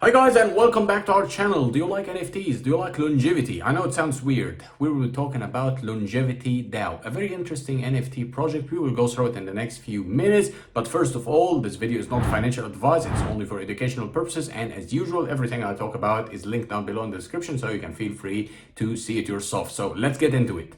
Hi guys, and welcome back to our channel. Do you like NFTs? Do you like longevity? I know it sounds weird. We will be talking about LongevityDAO, a very interesting NFT project. We will go through it in the next few minutes. But first of all, this video is not financial advice. It's only for educational purposes. And as usual, everything I talk about is linked down below in the description, so you can feel free to see it yourself. So let's get into it.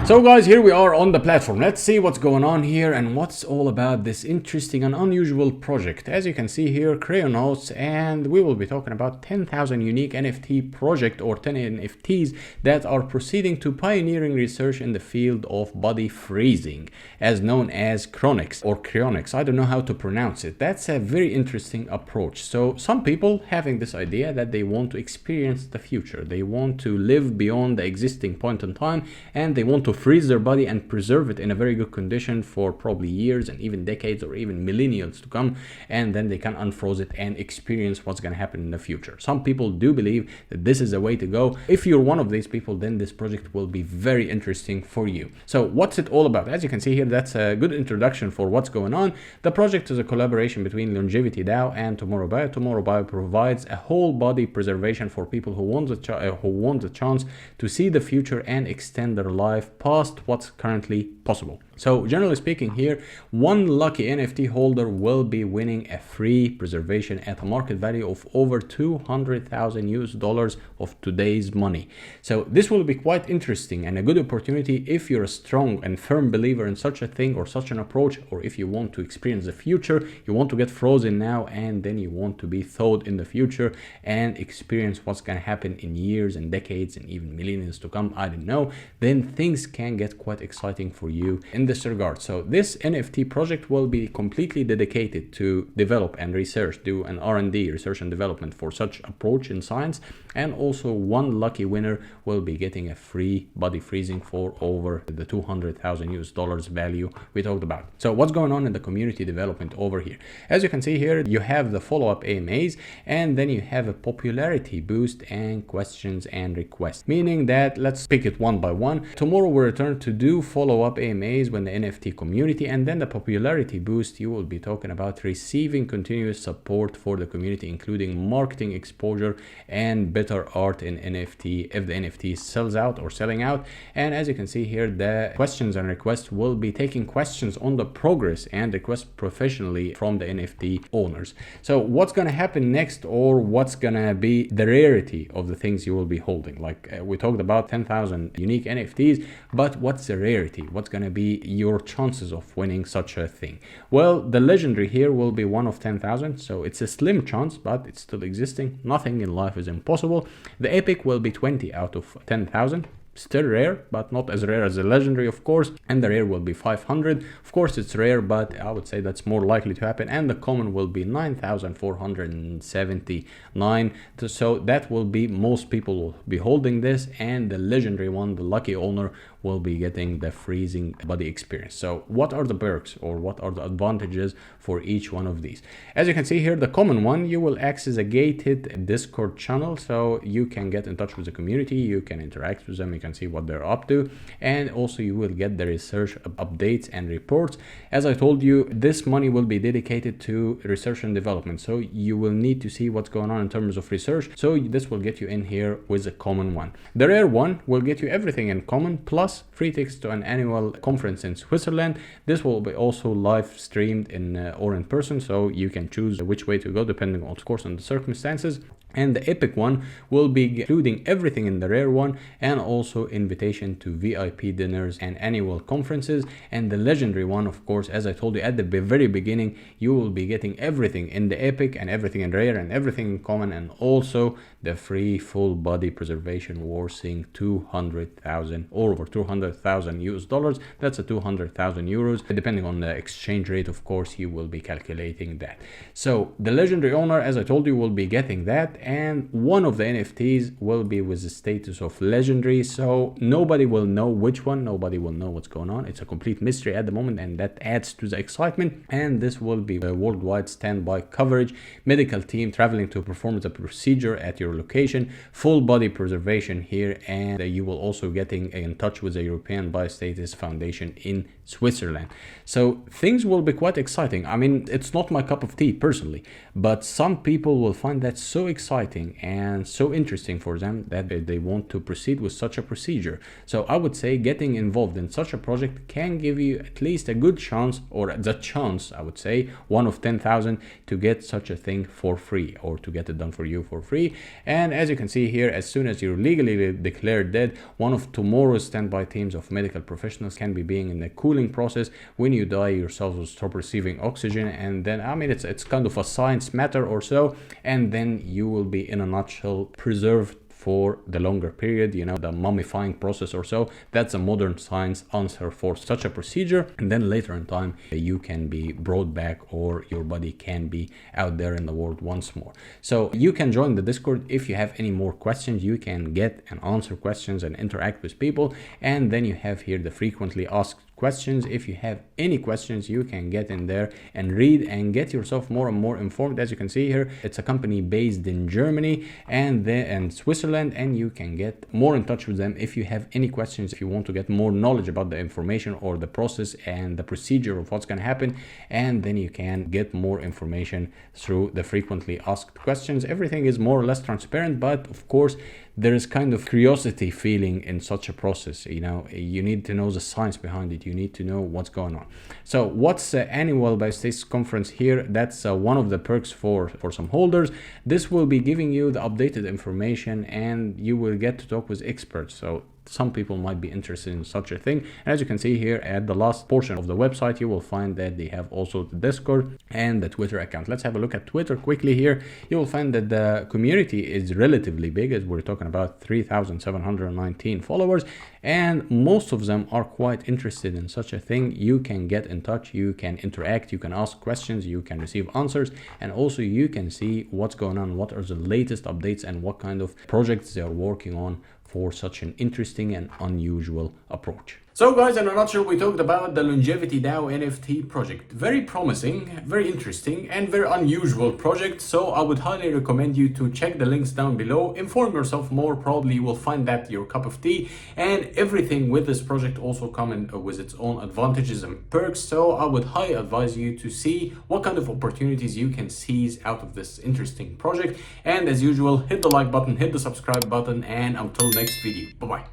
So guys, here we are on the platform. Let's see what's going on here and what's all about this interesting and unusual project. As you can see here, Cryonauts, and we will be talking about 10,000 unique NFT project or 10 NFTs that are proceeding to pioneering research in the field of body freezing, as known as Cryonics. I don't know how to pronounce it. That's a very interesting approach. So some people having this idea that they want to experience the future. They want to live beyond the existing point in time, and they want to freeze their body and preserve it in a very good condition for probably years and even decades or even millennia to come, and then they can unfroze it and experience what's going to happen in the future. Some people do believe that this is the way to go. If you're one of these people, then this project will be very interesting for you. So what's it all about? As you can see here, that's a good introduction for what's going on. The project is a collaboration between LongevityDAO and TomorrowBio. TomorrowBio provides a whole body preservation for people who want the chance to see the future and extend their life past what's currently possible. So generally speaking here, one lucky NFT holder will be winning a free preservation at a market value of over $200,000 of today's money. So this will be quite interesting and a good opportunity if you're a strong and firm believer in such a thing or such an approach, or if you want to experience the future, you want to get frozen now and then you want to be thawed in the future and experience what's going to happen in years and decades and even millennia to come, I don't know, then things can get quite exciting for you in this regard. So this NFT project will be completely dedicated to develop and research, do an R&D, research and development for such approach in science, and also one lucky winner will be getting a free body freezing for over the $200,000 value we talked about. So what's going on in the community development over here? As you can see here, you have the follow-up AMAs, and then you have a popularity boost and questions and requests, meaning that let's pick it one by one. Tomorrow we'll return to do follow-up AMAs when the NFT community, and then the popularity boost, you will be talking about receiving continuous support for the community, including marketing exposure and better art in NFT if the NFT sells out or selling out. And as you can see here, the questions and requests will be taking questions on the progress and requests professionally from the NFT owners. So what's going to happen next, or what's going to be the rarity of the things you will be holding? Like we talked about 10,000 unique NFTs, but what's the rarity? What's going to be your chances of winning such a thing? Well, the legendary here will be 1 of 10,000, so it's a slim chance, but it's still existing. Nothing in life is impossible. The epic will be 20 out of 10,000. Still rare, but not as rare as the legendary, of course, and the rare will be 500. Of course it's rare, but I would say that's more likely to happen. And the common will be 9,479, so that will be, most people will be holding this, and the legendary one, the lucky owner, will be getting the freezing body experience. So what are the perks, or what are the advantages for each one of these? As you can see here, the common one, you will access a gated Discord channel, so you can get in touch with the community, you can interact with them, you can see what they're up to, and also you will get the research updates and reports. As I told you, this money will be dedicated to research and development, so you will need to see what's going on in terms of research. So this will get you in here with a common one. The rare one will get you everything in common, plus free tickets to an annual conference in Switzerland. This will be also live streamed in or in person, so you can choose which way to go depending, of course, on the circumstances. And the epic one will be including everything in the rare one, and also invitation to VIP dinners and annual conferences. And the legendary one, of course, as I told you at the very beginning, you will be getting everything in the epic and everything in rare and everything in common, and also the free full body preservation worth 200,000 or over $200,000. That's a 200,000 euros. Depending on the exchange rate, of course, you will be calculating that. So the legendary owner, as I told you, will be getting that, and one of the NFTs will be with the status of legendary, so nobody will know which one, nobody will know what's going on. It's a complete mystery at the moment, and that adds to the excitement. And this will be a worldwide standby coverage, medical team traveling to perform the procedure at your location, full body preservation here, and you will also getting in touch with the European Biostatus Foundation in Switzerland. So things will be quite exciting. I mean, it's not my cup of tea personally, but some people will find that so exciting and so interesting for them that they want to proceed with such a procedure. So I would say getting involved in such a project can give you at least a good chance, or the chance, I would say, 1 of 10,000 to get such a thing for free, or to get it done for you for free. And as you can see here, as soon as you're legally declared dead, one of tomorrow's standby teams of medical professionals can be being in the cooling process. When you die, your cells will stop receiving oxygen, and then, I mean, it's kind of a science matter or so, and then you will be, in a nutshell, preserved for the longer period, you know, the mummifying process or so. That's a modern science answer for such a procedure. And then later in time, you can be brought back, or your body can be out there in the world once more. So you can join the Discord. If you have any more questions, you can get and answer questions and interact with people. And then you have here the frequently asked questions. If you have any questions, you can get in there and read and get yourself more and more informed. As you can see here, it's a company based in Germany and Switzerland, and you can get more in touch with them if you have any questions, if you want to get more knowledge about the information or the process and the procedure of what's going to happen. And then you can get more information through the frequently asked questions. Everything is more or less transparent, but of course there is kind of curiosity feeling in such a process. You know, you need to know the science behind it. You need to know what's going on. So what's annual biostasis conference here? That's one of the perks for some holders. This will be giving you the updated information, and you will get to talk with experts. So some people might be interested in such a thing. And as you can see here at the last portion of the website, you will find that they have also the Discord and the Twitter account. Let's have a look at Twitter quickly here. You will find that the community is relatively big, as we're talking about 3,719 followers, and most of them are quite interested in such a thing. You can get in touch, you can interact, you can ask questions, you can receive answers, and also you can see what's going on, what are the latest updates, and what kind of projects they are working on for such an interesting and unusual approach. So guys, in a nutshell, we talked about the LongevityDAO NFT project. Very promising, very interesting, and very unusual project. So I would highly recommend you to check the links down below, inform yourself more. Probably you will find that your cup of tea, and everything with this project also comes with its own advantages and perks. So I would highly advise you to see what kind of opportunities you can seize out of this interesting project. And as usual, hit the like button, hit the subscribe button, and until next video, bye bye.